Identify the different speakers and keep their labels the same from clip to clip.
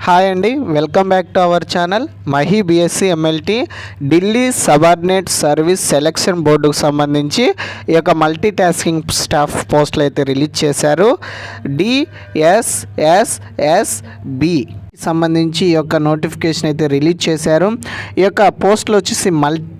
Speaker 1: Hi అండి, welcome back to our channel Mahi BSc MLT Delhi subordinate service selection బోర్డుకు సంబంధించి ఈ యొక్క మల్టీ టాస్కింగ్ స్టాఫ్ పోస్టులు అయితే రిలీజ్ చేశారు. డిఎస్ఎస్ఎస్బి సంబంధించి ఈ యొక్క నోటిఫికేషన్ అయితే రిలీజ్ చేశారు. ఈ యొక్క పోస్టులు వచ్చేసి మల్టీ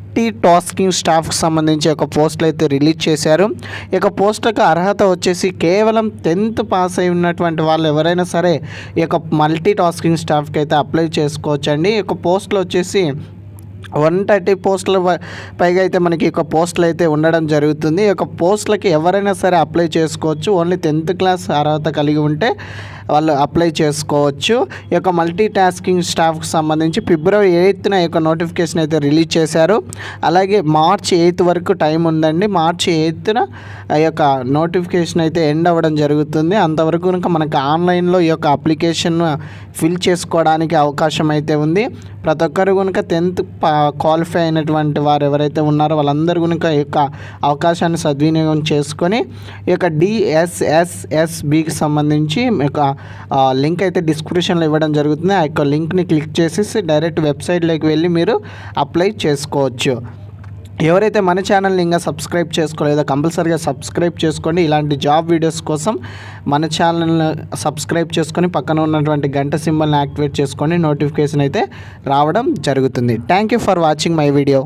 Speaker 1: టాస్కింగ్ స్టాఫ్కి సంబంధించి ఒక పోస్టులు అయితే రిలీజ్ చేశారు. ఈ యొక్క పోస్టులకు అర్హత వచ్చేసి కేవలం 10th పాస్ అయి ఉన్నటువంటి వాళ్ళు ఎవరైనా సరే ఈ యొక్క మల్టీ టాస్కింగ్ స్టాఫ్కి అయితే అప్లై చేసుకోవచ్చండి. ఈ యొక్క పోస్టులు వచ్చేసి 130 పోస్టుల పైగా అయితే మనకి ఒక పోస్టులు అయితే ఉండడం జరుగుతుంది. ఈ యొక్క పోస్టులకి ఎవరైనా సరే అప్లై చేసుకోవచ్చు. ఓన్లీ 10th క్లాస్ అర్హత కలిగి ఉంటే వాళ్ళు అప్లై చేసుకోవచ్చు. ఈ యొక్క మల్టీ టాస్కింగ్ స్టాఫ్కి సంబంధించి February 8th ఈ యొక్క నోటిఫికేషన్ అయితే రిలీజ్ చేశారు. అలాగే March 8th వరకు టైం ఉందండి. March 8th ఈ యొక్క నోటిఫికేషన్ అయితే ఎండ్ అవ్వడం జరుగుతుంది. అంతవరకు కనుక మనకు ఆన్లైన్లో ఈ యొక్క అప్లికేషన్ ఫిల్ చేసుకోవడానికి అవకాశం అయితే ఉంది. ప్రతి ఒక్కరు కనుక 10th క్వాలిఫై అయినటువంటి వారు ఎవరైతే ఉన్నారో వాళ్ళందరూ కనుక ఈ యొక్క అవకాశాన్ని సద్వినియోగం చేసుకొని ఈ యొక్క డిఎస్ఎస్ఎస్బికి సంబంధించి యొక్క లింక్ అయితే డిస్క్రిప్షన్లో ఇవ్వడం జరుగుతుంది. ఆ యొక్క లింక్ని క్లిక్ చేసేసి డైరెక్ట్ వెబ్సైట్లోకి వెళ్ళి మీరు అప్లై చేసుకోవచ్చు. ఎవరైతే మన ఛానల్ని ఇంకా సబ్స్క్రైబ్ చేసుకోలేదో కంపల్సరీగా సబ్స్క్రైబ్ చేసుకోండి. ఇలాంటి జాబ్ వీడియోస్ కోసం మన ఛానల్ని సబ్స్క్రైబ్ చేసుకొని పక్కన ఉన్నటువంటి గంట సింబల్ని యాక్టివేట్ చేసుకొని నోటిఫికేషన్ అయితే రావడం జరుగుతుంది. Thank you for watching my video.